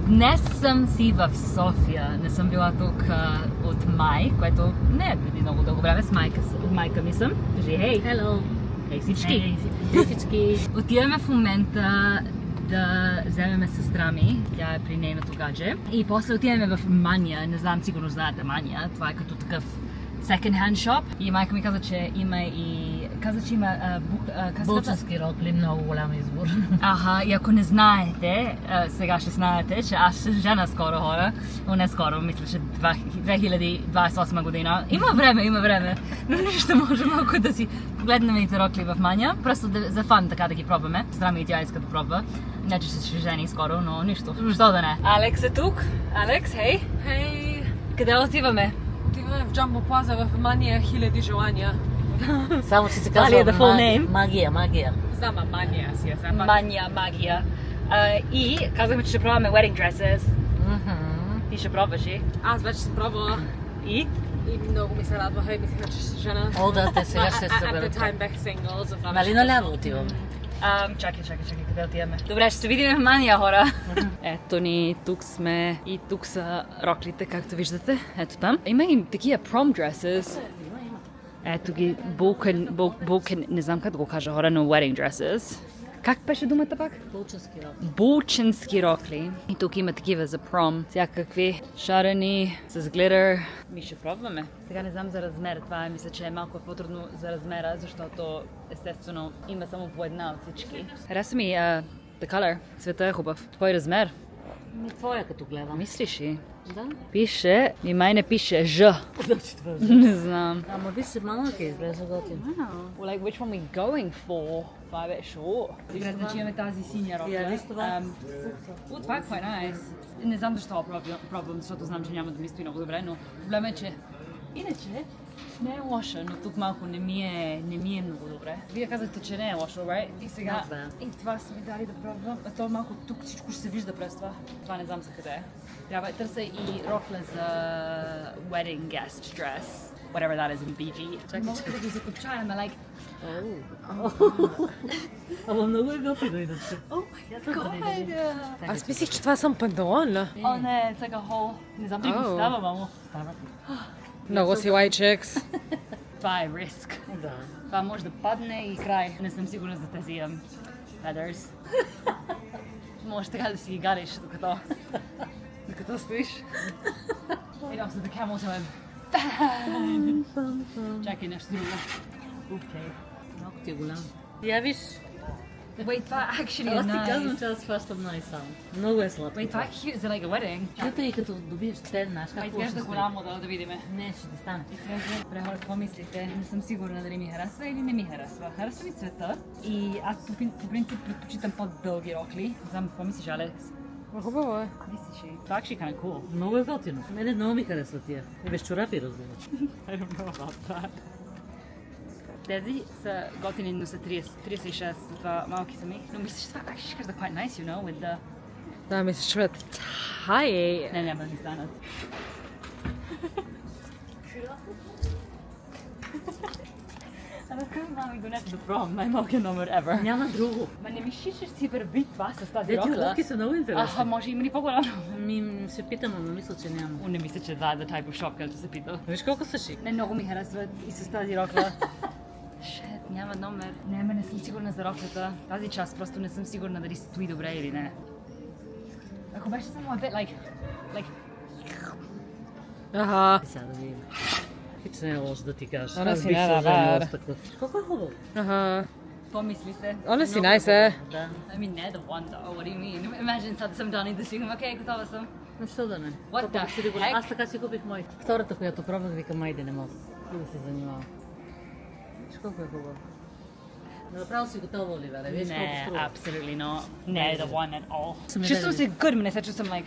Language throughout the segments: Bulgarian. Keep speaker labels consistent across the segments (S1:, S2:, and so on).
S1: Днес съм си в София. Не съм била тук от май, което не е преди много дълго време. С майка ми съм. Кажи, хей!
S2: Hello!
S1: Хей всички!
S2: Всички!
S1: Отиваме в момента да вземем сестра ми. Тя е при нейното гадже. И после отиваме в Мания. Не знам, сигурно знаете Мания. Това е като такъв second-hand shop. И майка ми каза, че има
S2: Булчански рокли, много голям избор.
S1: Аха, и ако не знаете, сега ще знаете, че аз ще жена скоро хора. Но не скоро, мисля, че 2028 година. Има време. Но нищо, може малко да си погледнем и за рокли в Мания. Просто за фан така да ги пробваме. Сестра ми и тя иска да пробва. Не, че ще жени скоро, но нищо. Защо да не? Алекс е тук. Алекс, хей.
S3: Хей!
S1: Къде отиваме?
S3: Отиваме в Джамбо Плаза в Мания, хиляди желания.
S2: Само че се
S1: Дали е
S2: казва
S1: the full name?
S2: магия.
S3: Знам, Мания си я знам.
S1: Магия. И казахме, че ще пробваме wedding dresses. Ти ще пробваш ли?
S3: Аз вече съм пробвала
S1: И?
S3: и много ми се радваха и мислеха, че ще жена.
S2: О, да, те сега ще се
S3: At the
S2: съберат.
S3: time бях сингъл, затова
S2: Нали
S3: беше
S2: наляво отиваме?
S1: Чакай, къде отиваме? Добре, ще се видим в Мания, хора. Ето ни, тук сме и тук са роклите, както виждате. Ето там. Има и такива prom dresses. Ето ги, булкен, не знам как да го кажа, хора, но wedding dresses. Как беше думата пак?
S2: Булчански рокли.
S1: Булченски рокли. И тук има такива за пром. Всякакви шарени с глитър. Ми ще пробваме. Сега не знам за размер. Това мисля, че е малко по-трудно за размера, защото естествено има само по една от всички. Хареса ми the color. Цвета е хубав. Твой размер?
S2: Твоя като гледам.
S1: Мислиш ли?
S2: Да?
S1: Пише, и май не пише Ж.
S2: Значи това
S1: Не знам.
S2: Ама виж се малък изглежда готин.
S1: Well, like, which one we going for? Това е short. Добре, значи имаме тази синя рокля.
S2: Я виж това.
S1: Това е quite nice. Не знам защо пробвам, защото знам, че няма да ми стои много добре, но проблема е, че иначе не е лошо, но тук малко не ми е много добре. Вие казахте, че не е лошо, right? И сега, и това са ми дали да пробвам. А то малко тук всичко ще се вижда през това. Това не знам за къде е. Трябва да търся и рокля за wedding guest dress. Whatever that is in BG. Мога да ги закопчаем, like...
S2: Ама много е готино иначе.
S1: Oh my god!
S3: Аз мислих, че това съм панталон.
S1: О, не, it's like a whole... Не знам дали ми става, мамо.
S3: Много си white chicks.
S1: Това е риск.
S2: Да.
S1: Това може да падне и край. Не съм сигурна за тези feathers. Може така да си ги гадиш, докато стоиш. И also the camel time. Чакай нещо друго. Окей.
S2: Малко ти е голям. Я виж.
S1: Wait, това actually е
S2: Аз ти казвам,
S1: nice.
S2: че аз хващам най-само. Много е сладко.
S1: Wait, това е cute за like a wedding.
S2: Чута и като добиеш те, знаеш как
S1: Изглежда голямо да видиме.
S2: Не, ще ти стане.
S1: Добре, хора, какво мислите? Не съм сигурна дали ми харесва или не ми харесва. Харесва ми цвета и аз по принцип предпочитам по-дълги рокли. Не знам, какво мислиш, Алекс?
S3: Хубаво е.
S1: Мислиш ли? Това actually kind of cool.
S2: Много е готино. Мене много ми харесва тия. И без чорапи, разбира.
S1: I don't know about that. Тези са готини, но са 36, това малки са ми. Но мисля, че това actually ще кажа quite nice, you know, with the...
S3: Да, мисля, че ме тае.
S1: Не, няма да ми станат. Ама как мами донесе до пром, най-малкият номер ever.
S2: Няма друго.
S1: Ма не мислиш, че си върви това с тази
S2: Тези
S1: рокля?
S2: обувки са много интересни.
S1: Аха, може има ли по-голямо?
S2: Се питам, но мисля, че няма.
S1: Не мисля, че това е the type of shop, където се пита.
S2: Виж колко са шик.
S1: Не, много ми харесват и с тази рокля. Шет, няма номер. Не съм сигурна за роклята. Тази част просто не съм сигурна дали стои добре или не. Ако беше само a bit like...
S3: Аха.
S2: Сега да видим. Хич не е лошо да ти кажа.
S3: Она
S2: Аз
S3: си
S2: бих
S3: не
S2: се
S3: да
S2: оженила
S3: бара.
S2: с такъв. Колко е хубаво.
S3: Аха.
S1: Какво мислите?
S3: Она си
S2: Много
S3: найс е.
S2: хубаво, Да.
S1: I mean, не the one though, what do you mean? Imagine сега да съм дани да си викам, окей, готова съм.
S2: Защо да не?
S1: What
S2: Толкова
S1: the
S2: си ли го-
S1: heck?
S2: Аз така си купих мой. Втората, която пробвах, викам, айде не мога. И да се занимавам. Виж колко е хубаво. Направо си готова, Оливера. Виж колко
S1: Не,
S2: струва.
S1: absolutely not. Не, the one at all.
S2: Съм я
S1: Чувствам се
S2: гледала.
S1: good, но не се чувствам like...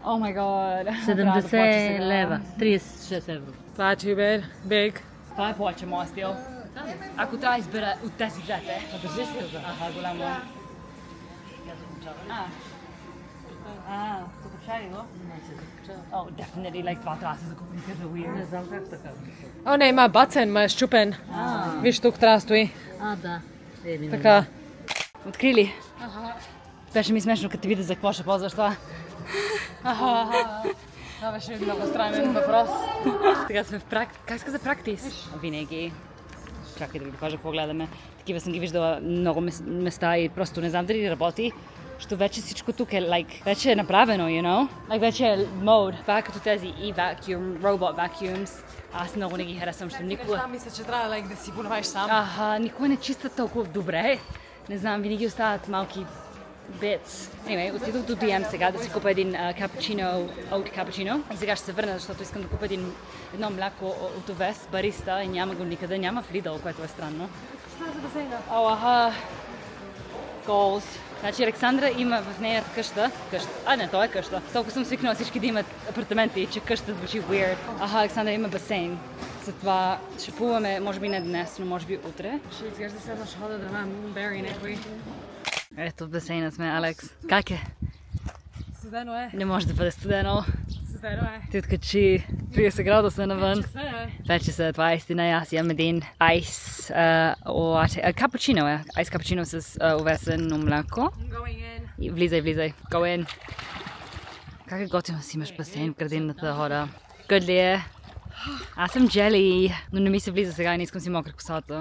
S1: Oh my god.
S2: 70 лева. 36 евро.
S3: Това е чибер. Биг.
S1: Това е повече моя стил. Ако трябва да избера от тези двете.
S2: Държи си я за.
S1: Аха, голямо. Закупча ли го?
S2: Не се закачава.
S1: Oh, definitely, like това трябва да се закупи, because are
S2: Не
S1: weird.
S2: знам как така.
S3: О, не, има бацен, ма е щупен. Виж, тук трябва да стои.
S2: Да.
S3: Така.
S1: Откри ли? Беше ми смешно, като те видя за какво ще ползваш това.
S3: Това беше много странен въпрос.
S1: Така сме в Как се каза практис? Винаги. Чакай да ви покажа какво гледаме. Такива съм ги виждала много места и просто не знам дали работи. Що вече всичко тук е, вече е направено, you know? Вече е мод. Това е като тези e-vacuum, robot vacuums. Аз много не ги харесвам, защото никога...
S3: Мисля, че трябва да си го направиш сам.
S1: Никога не чистят толкова добре. Не знам, винаги остават малки bits. Anyway, отидох до DM сега да си купя един капучино, oat капучино. И сега ще се върна, защото искам да купя едно мляко от овес, бариста и няма го никъде. Няма в Lidl, което е странно.
S3: Що е за басейна?
S1: Goals. Значи Александра има в нея къща. Не, то е къща. Толкова съм свикнала всички да имат апартаменти, че къща звучи weird. Александра има басейн. Затова ще плуваме, може би не днес, но може би утре.
S3: Ще изглежда се едно ще хода да имам бери някой.
S1: Ето в басейна сме, Алекс. Как е?
S3: Студено е.
S1: Не може да бъде студено.
S3: Студено е.
S1: Ти откачи 30 градуса навън.
S3: Вече
S1: са, това е истина. Аз имам един айс капучино е. Айс капучино с овесено мляко.
S3: Going in.
S1: Влизай. Go in. Как е готино да си имаш басейн в градината, хора? Good ли е? Аз съм Джели, но не ми се влиза сега и не искам си мокра косата.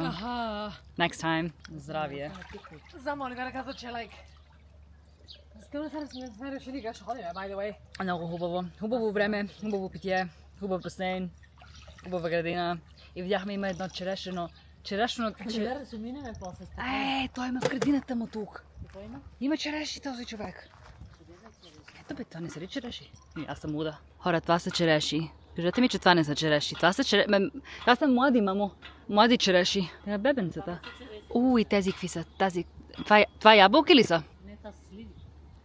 S1: Next time. Здравие.
S3: Знам, Оливера каза, че Стилно сме решили как ще ходим, by the way.
S1: Много хубаво. Хубаво време, хубаво питие, хубав басейн, хубава градина. И видяхме има едно черешено.
S2: Оливера, ще минеме после.
S1: Той има в градината му тук. Има череши този човек. Ето бе, това не са ли череши? Аз съм луда. Хора, това са череши. Кажете ми, че това не са череши. Това са млади, мамо. Млади череши. Това е бебенцата. И тези какви са? Това ябълки ли са?
S2: Не, това са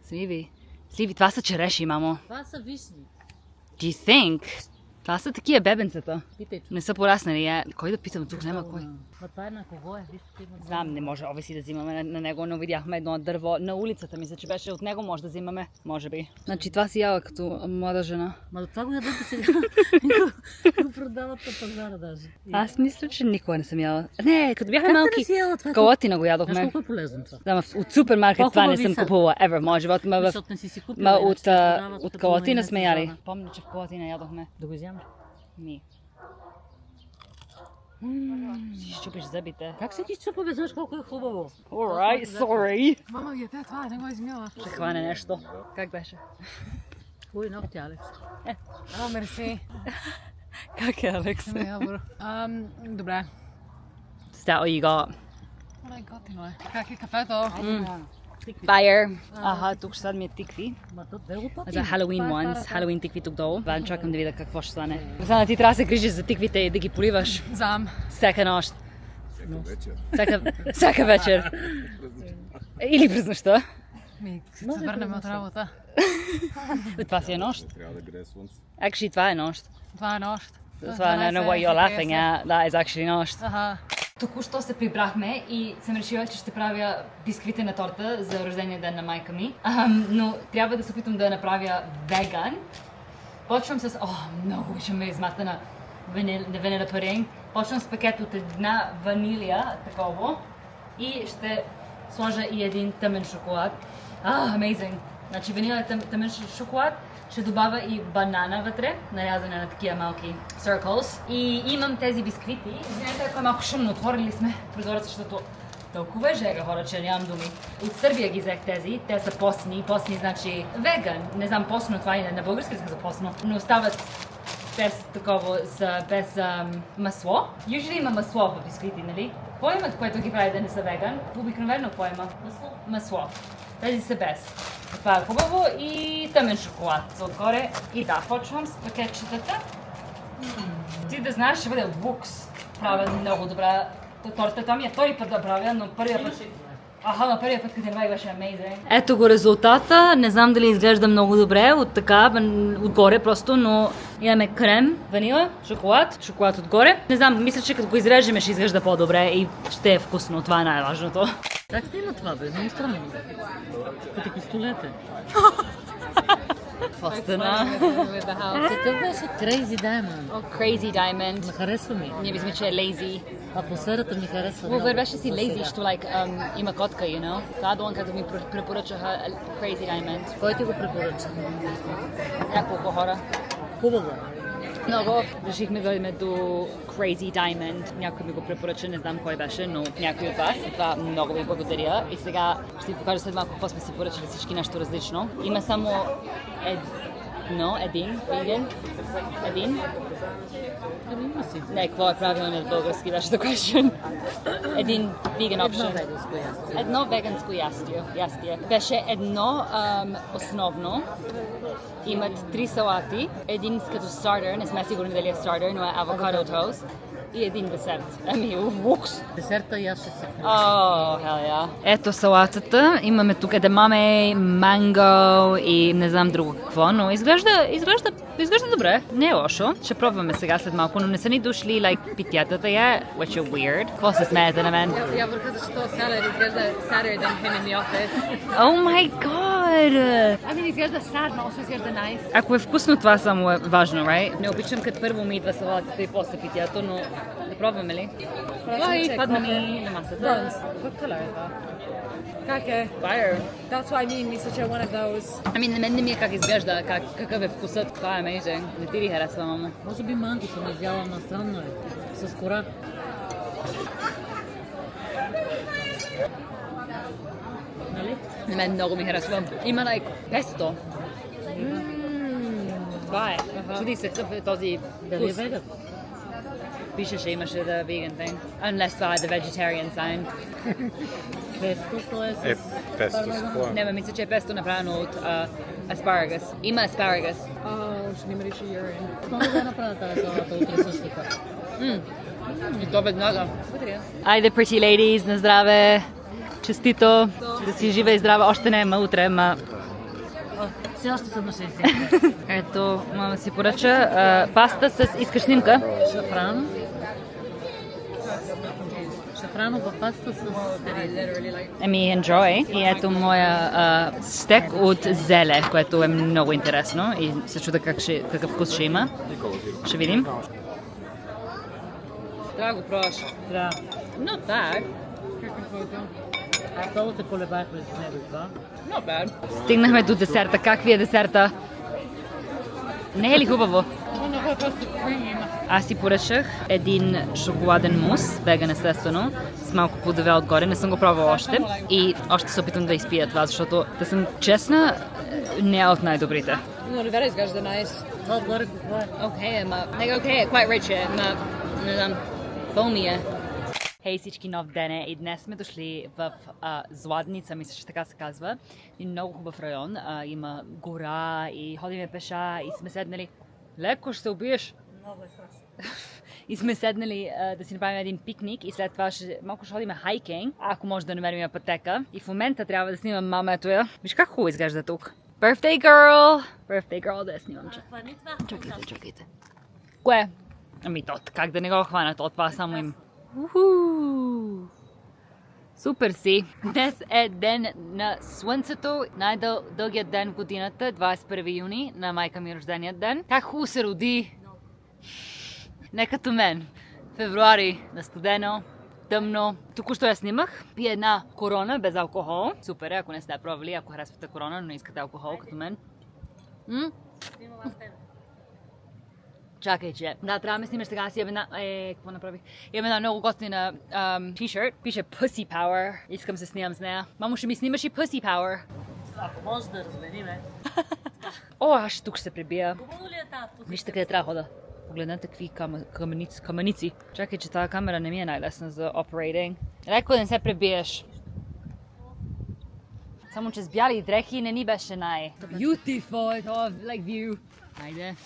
S1: Сливи. Това са череши, мамо.
S2: Това са вишни.
S1: Do you think? Това са такива бебенцата.
S2: Питай,
S1: Не са пораснали. Кой да питам тук? Няма кой.
S2: Това е на кого е?
S1: Знам, не може ови да взимаме на него, но видяхме едно дърво на улицата. Мисля, че беше от него може да взимаме. Може би. Значи това си яла като млада жена.
S2: Ма това го ядете сега. Го продават на пазара даже.
S1: Аз мисля, че никога не съм яла. Не, като бяхме малки. Калотина го ядохме.
S2: Знаеш колко е полезно това?
S1: Да, от супермаркет това не съм купувала ever в моя живот.
S2: Защото не си купила.
S1: От Калотина сме яли. Помня, че в Калотина ядохме.
S2: Да го изямаш?
S1: Ми. Си щупиш зъбите.
S2: Как се ги чупа, бе? Знаеш колко е хубаво?
S1: Alright, sorry.
S3: Мама ги това, не го измила.
S1: Ще хване нещо. Как беше?
S2: Хубави ногти, Алекс.
S3: Мерси.
S1: Как е, Алекс?
S3: Добре.
S1: Is that all you got?
S3: Готино е. Как е кафето?
S1: Fire. Тук ще са ми тикви.
S2: Ма то две лопати.
S1: За Halloween ones. Halloween тикви тук долу. Чакам да видя какво ще стане. Оксана, ти трябва да се грижиш за тиквите и да ги поливаш.
S3: Знам.
S1: Всяка нощ. Всяка вечер. Или през нощта.
S3: Се върнем от работа.
S1: Това си е нощ.
S4: Трябва да грее слънце.
S1: Actually, това е нощ.
S3: Това е нощ.
S1: Това I know what you're laughing at. That is actually нощ.
S3: Аха.
S1: Току-що се прибрахме и съм решила, че ще правя бисквите на торта за рождения ден на майка ми. Но трябва да се опитам да я направя веган. Почвам с... много обичам миризмата на ванилия пудинг. Почвам с пакет от една ванилия, такова. И ще сложа и един тъмен шоколад. Amazing! Значи ванилия тъмен шоколад. Ще добавя и банана вътре, нарязане на такива малки circles. И имам тези бисквити. Извинете, ако е малко шумно, отворили сме прозореца, защото толкова е жега, хора, че нямам думи. От Сърбия ги взех тези. Те са постни. Постни значи веган. Не знам постно това и на български за постно. Но остават без такова, без масло. Usually има масло в бисквити, нали? Какво имат, което ги прави да не са веган? Обикновено какво има? Масло. Тези са без. Това е хубаво и тъмен шоколад отгоре. И да, почвам с пакетчетата. Ти да знаеш, ще бъде лукс. Правя много добра торта. Това ми е втори път да правя, но първия път... но първия път, като не беше amazing. Ето го резултата. Не знам дали изглежда много добре от така, отгоре просто, но имаме крем, ванила, шоколад отгоре. Не знам, мисля, че като го изрежеме ще изглежда по-добре и ще е вкусно. Това е най-важното.
S2: Как сте има това, бе? Много странно. Като пистолете.
S1: Фостена.
S3: With the house.
S2: Какъв беше Crazy Diamond?
S1: Crazy Diamond.
S2: Не харесва ми.
S1: Ние мислим, че е lazy.
S2: Атмосферата ми харесва.
S1: Well, беше си lazy, що има котка, you know? Това е долу, като ми препоръчаха Crazy Diamond.
S2: Кой ти го препоръча?
S1: Няколко хора.
S2: Хубаво.
S1: Много. Решихме да идем до Crazy Diamond. Някой ми го препоръча, не знам кой беше, но някой от вас. Това много ви благодаря. И сега ще ви покажа след малко какво сме си поръчали всички нещо различно. Има само един.
S2: Има си.
S1: Не, какво е правилният български, беше the question. Един vegan option.
S2: веганско ястие.
S1: Едно веганско ястие. Беше едно основно. Имат 3 салати. Един като стартер, не сме сигурни дали е стартер, но е авокадо тост. И един десерт. Лукс.
S2: Десерта и аз ще се включа.
S1: Hell yeah. Ето салатата. Имаме тук едамаме, манго и не знам друго какво, но изглежда добре. Не е лошо. Ще пробваме сега след малко, но не са ни дошли питятата я, which is weird. Какво се смеете на мен?
S3: Я върха, защото salad изглежда sadder than him in the office.
S1: Oh my god!
S3: Ами изглежда sad, но also изглежда nice.
S1: Ако е вкусно, това само е важно, right? Не обичам като първо ми идва салатата и после питято, но да пробваме ли? Ой, падна ми на масата.
S3: Bronze. What color is that? Как е?
S1: Fire.
S3: That's what I mean, мисля, че е one of those.
S1: Ами на мен не ми е как изглежда, какъв е вкусът. Това е amazing. Не ти ли харесва, мамо?
S2: Може би манго съм изяла, на странно е. С кора. Нали?
S1: На мен много ми харесва. Има песто. Това е. Чуди се какъв е този
S2: Дали е
S1: вкус.
S2: веган?
S1: Пишеше, имаше the vegan thing. Unless това е the vegetarian sign.
S2: Пестото е с...
S4: Е, песто с какво?
S1: Не, мисля, че е песто направено от аспарагас. Има аспарагас.
S3: Ще ни мириши urine.
S2: Мога да направя тази салата утре също така.
S1: И то веднага. Айде, pretty ladies, на здраве. Честито. Да си жива и здрава. Още не е утре, ма...
S2: Все още съм на 60.
S1: Ето, мама си поръча паста с... Искаш снимка?
S2: Шафран. Шафранова паста с...
S1: Ами, enjoy. И ето моя стек от зеле, което е много интересно. И се чуда какъв вкус ще има. Ще видим. Трябва да го пробваш.
S2: Трябва.
S1: Not bad.
S2: Аз много те колебаях през него това.
S1: Not bad. Стигнахме до десерта. Как ви е десерта? Не е ли хубаво? Аз си поръчах един шоколаден мус, веган естествено, с малко плодове отгоре. Не съм го пробвала още и още се опитвам да изпия това, защото да съм честна, не е от най-добрите.
S3: Но Оливера изглежда nice.
S2: Това отгоре какво е?
S1: Окей, ама... Окей, quite rich е, ама... Не знам, пълни е. Хей всички, нов ден е и днес сме дошли в Зладница, мисля, че така се казва. Един много хубав район, има гора и ходиме пеша и сме седнали... Леко ще се убиеш!
S2: Много е страшно.
S1: И сме седнали да си направим един пикник и след това малко ще ходим хайкинг, ако може да намерим пътека. И в момента трябва да снимам мамето я. Виж как хубаво изглежда тук. Birthday girl! Birthday girl да я снимам. Чакайте. Кое? Ами тот, как да не го хвана, това само им. Уху! Супер си! Днес е ден на слънцето, най-дългият ден в годината, 21 юни, на майка ми рожденият ден. Как хубаво се роди! Не като мен. Февруари на студено, тъмно. Току-що я снимах. Пия една корона без алкохол. Супер е, ако не сте пробвали, ако харесвате корона, но не искате алкохол, като мен. Чакай, че. Да, трябва да ме снимаш сега. Аз имам една... какво направих? Имам една много готина t-shirt. Пише Pussy Power. Искам се снимам с нея. Мамо, ще ми снимаш и Pussy Power.
S2: Ако може да размениме.
S1: О, аз тук ще се прибия.
S2: Хубаво ли е тази?
S1: Вижте къде трябва да хода. Погледнете какви камъници. Чакай, че тази камера не ми е най-лесна за operating. Леко да не се пребиеш. Само, че с бяли дрехи не ни беше Beautiful, like view. Хайде.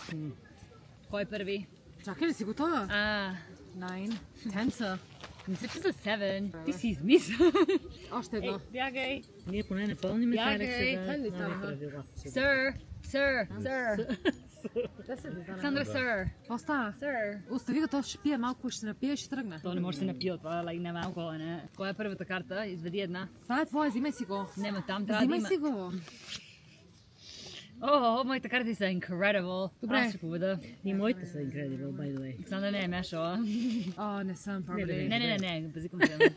S1: Кой е първи?
S3: Чакай ли си готова? 9, 10 са.
S1: Мисля, че за 7. Ти си измисля.
S3: Още едно.
S1: Бягай.
S2: Ние поне не пълним
S1: Бягай,
S2: сега.
S3: тъй ли станаха?
S1: Sir. Сандра, sir.
S3: Какво става?
S1: Sir.
S3: Остави го, то ще пие малко, ще се напие и ще тръгне.
S1: То не може да се напие от това, не малко, не. Коя е първата карта? Изведи една.
S3: Това е твоя, взимай си го.
S1: Нема там, трябва да
S3: Взимай
S1: има.
S3: си го.
S1: О, моите карти са incredible.
S3: Добре.
S1: Аз ще победа.
S2: И моите са incredible, by the way.
S1: Александър не е мешала.
S3: О, не съм probably.
S1: Не, базикам се.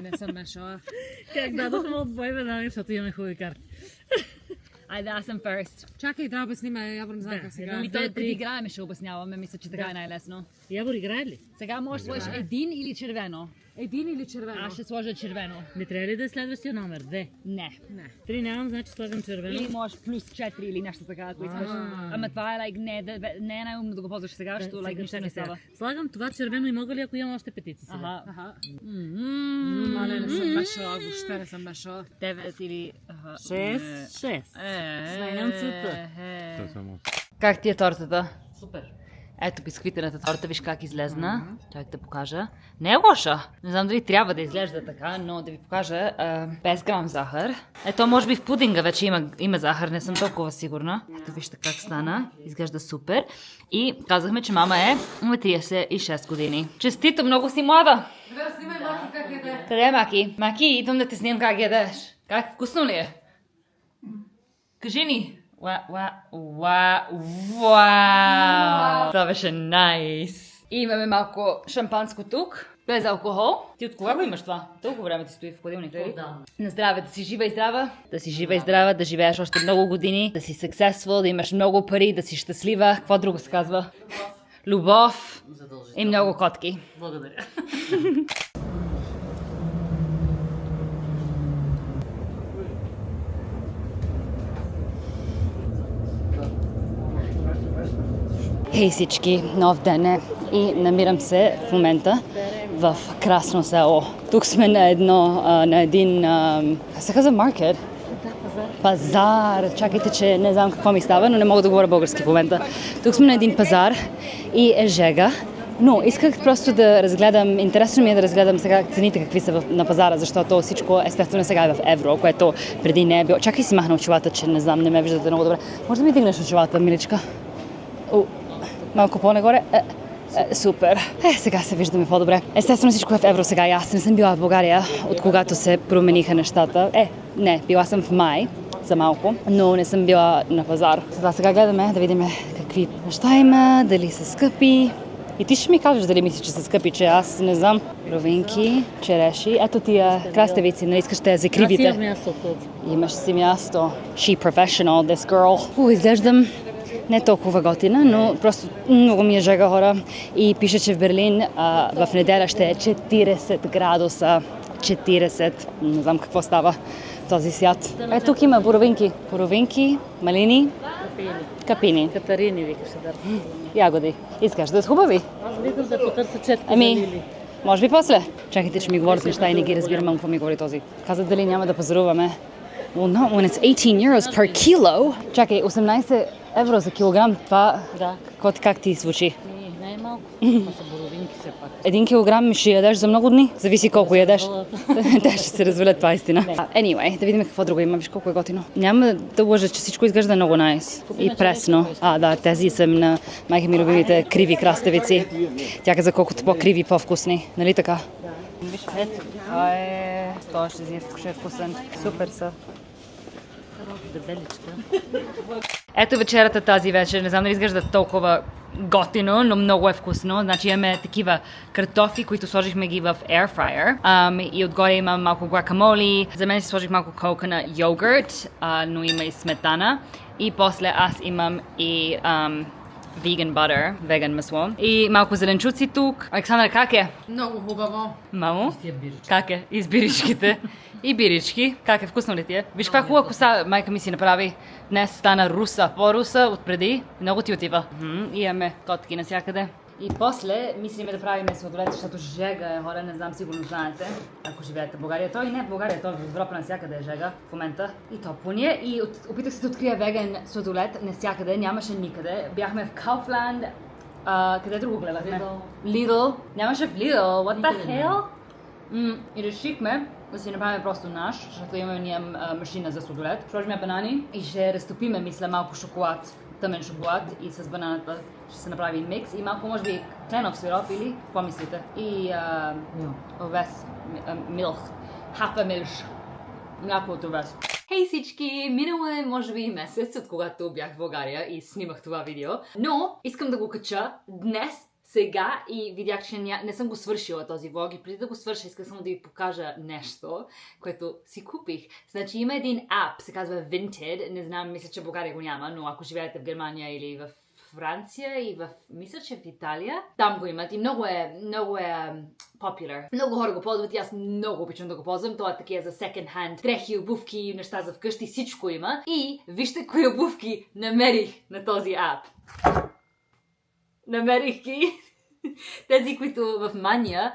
S3: Не съм мешала.
S2: Как дадохме от двойме, защото имаме хубави карти.
S1: Айде, аз съм first.
S3: Чакай, трябва да снима, явно не знам
S2: Да,
S3: как сега.
S2: едно-
S1: И то
S2: Две,
S1: като
S2: три.
S1: играем ще обясняваме, мисля, че така е най-лесно.
S2: Явор играе ли?
S1: Сега можеш да сложиш един или червено.
S3: Един или червено?
S1: Аз ще сложа червено.
S2: Не трябва ли да е следващия номер? 2.
S1: Не.
S3: Не.
S2: 3 нямам, значи слагам червено.
S1: Или можеш плюс 4 или нещо така, ако искаш. Ама това е like, не е най-умно да го ползваш сега, защото like, нищо не става.
S2: Слагам това червено и мога ли, ако имам още петици сега?
S1: Аха.
S3: Аха.
S1: Ммм.
S3: Мале, не съм мешала, въобще не съм мешала.
S1: 9 или... аха.
S2: 6. Сменям цвета.
S4: Това само.
S1: Как ти е тортата?
S2: Супер.
S1: Ето бисквитената торта, виж как излезна. Чакай да покажа. Не е лоша. Не знам дали трябва да изглежда така, но да ви покажа 5 грам захар. Ето може би в пудинга вече има захар, не съм толкова сигурна. Ето вижте как стана. Изглежда супер. И казахме, че мама е на 36 години. Честито, много си млада.
S3: Добре, снимай Маки как яде.
S1: Къде е Маки? Маки, идвам да те снимам как ядеш. Как? Вкусно ли е? Кажи ни. Вау! Това беше найс. И имаме малко шампанско тук. Без алкохол. Ти от кога го имаш това? Толкова време ти стои в хладилника, ли?
S2: Да.
S1: На здраве, да си жива и здрава. Да си жива и здрава, да живееш още много години, да си successful, да имаш много пари, да си щастлива. Какво друго се казва? Любов и много котки.
S2: Благодаря.
S1: Хей всички, нов ден е и намирам се в момента в Красно село. Тук сме на един, как се казва, маркет? Пазар. Чакайте, че не знам какво ми става, но не мога да говоря български в момента. Тук сме на един пазар и е жега. Но исках просто да разгледам, интересно ми е да разгледам сега цените какви са на пазара, защото всичко естествено сега е в евро, което преди не е било. Чакай си махна очилата, че не знам, не ме виждате много добре. Може да ми дигнеш очилата, миличка? Малко по-нагоре. Супер. Сега се виждаме по-добре. Естествено всичко е в евро сега. Аз не съм била в България, от когато се промениха нещата. Не, била съм в май за малко, но не съм била на пазар. Сега гледаме да видим какви неща има, дали са скъпи. И ти ще ми кажеш дали мислиш, че са скъпи, че аз не знам. Ровинки, череши. Ето тия краставици, нали искаш да я закривите.
S2: Аз имам място тук.
S1: Имаш си място. She professional, this girl. Изглеждам не толкова готина, но просто много ми е жега хора. И пише, че в Берлин в неделя ще е 40 градуса. 40. Не знам какво става в този свят. Тук има боровинки. Боровинки, малини, капини.
S2: Катарини викаше да.
S1: Ягоди. Искаш да са хубави?
S2: Аз викам да потърся четки за
S1: Ами,
S2: лили.
S1: може би после. Чакайте, че ми говорят неща и не ги разбирам, какво ми говори този. Каза дали няма да пазаруваме. Well, not when it's 18 euros per kilo. Чакай, 18 евро за килограм. Това
S2: Да.
S1: как ти звучи?
S2: Не е малко. Това са боровинки все пак.
S1: 1 килограм ще ядеш за много дни. Зависи колко ядеш. Те ще се развалят, това е истина. Anyway, да видим какво друго има. Виж колко е готино. Няма да лъжа, че всичко изглежда много найс. И пресно. Да, тези са на майка ми любимите криви краставици. Тя каза колкото по-криви, по-вкусни. Нали така? Виж, ето. Това ще е вкусен. Супер са.
S2: Дебеличка.
S1: Ето вечерата тази вечер. Не знам дали изглежда толкова готино, но много е вкусно. Значи имаме такива картофи, които сложихме ги в air fryer. И отгоре има малко гуакамоли. За мен си сложих малко coconut йогурт, но има и сметана. И после аз имам и vegan butter, веган масло. И малко зеленчуци тук. Александър, как е?
S3: Много хубаво.
S1: Мамо?
S2: Тия бирички.
S1: Как е? И с биричките. И бирички. Как е? Вкусно ли ти е? Виж каква хубава коса майка ми си направи. Днес стана руса. По-руса от преди. Много ти отива. И имаме котки навсякъде. И после мислиме да правим сладолет, защото жега е хора, не знам, сигурно знаете, ако живеете в България. Той не е в България, той в Европа навсякъде е жега в момента. И топло ни е. И опитах се да открия веган сладолет навсякъде, нямаше никъде. Бяхме в Kaufland. Къде друго гледахме? Lidl. Нямаше в Lidl. What the hell? И решихме да си направим просто наш, защото имаме ние машина за сладолет. Сложим банани и ще разтопиме, мисля, малко шоколад, тъмен шоколад и с бананата ще се направи микс и малко може би кленов сироп или какво мислите? И овес, милх, хафа милш. Мляко от овес. Хей всички! Минало е може би месец, от когато бях в България и снимах това видео, но искам да го кача днес, сега, и видях, че не съм го свършила този влог, и преди да го свърша искам само да ви покажа нещо, което си купих. Значи има един ап, се казва Vinted, не знам, мисля, че в България го няма, но ако живеете в Германия или в Франция и мисля, че в Италия, там го имат и много е popular. Много хора го ползват и аз много обичам да го ползвам. Това е такива за second hand дрехи, обувки, неща за вкъщи, всичко има. И вижте кои обувки намерих на този ап. Намерих ги. Тези, които в Мания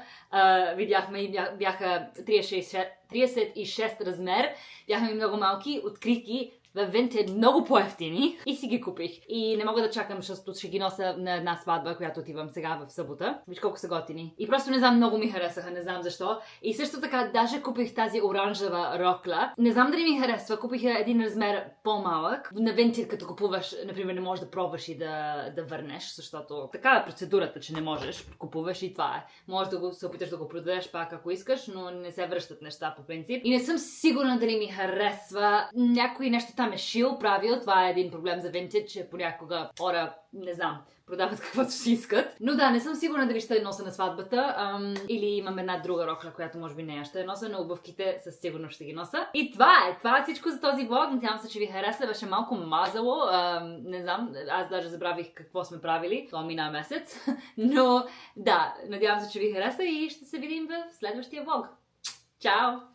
S1: видяхме и бяха 36 размер, бяха ми много малки, открих ги в Vinted много по-евтини и си ги купих. И не мога да чакам, защото ще ги нося на една сватба, която отивам сега в събота. Виж колко са готини. И просто не знам, много ми харесаха, не знам защо. И също така, даже купих тази оранжева рокла. Не знам дали ми харесва, купих един размер по-малък. На Vinted, като купуваш, например, не можеш да пробваш и да върнеш, защото такава е процедурата, че не можеш. Купуваш и това е. Можеш да се опиташ да го продадеш пак, ако искаш, но не се връщат неща по принцип. И не съм сигурна дали ми харесва. Някои нещо там е шил, правил. Това е един проблем за Vinted, че понякога хора, не знам, продават каквото си искат. Но да, не съм сигурна дали ще я нося на сватбата. Или имам една друга рокля, която може би нея ще я нося, но обувките със сигурност ще ги нося. И това е всичко за този влог. Надявам се, че ви хареса. Беше малко мазало. Не знам, аз даже забравих какво сме правили. Това мина месец. Но да, надявам се, че ви хареса и ще се видим в следващия влог. Чао!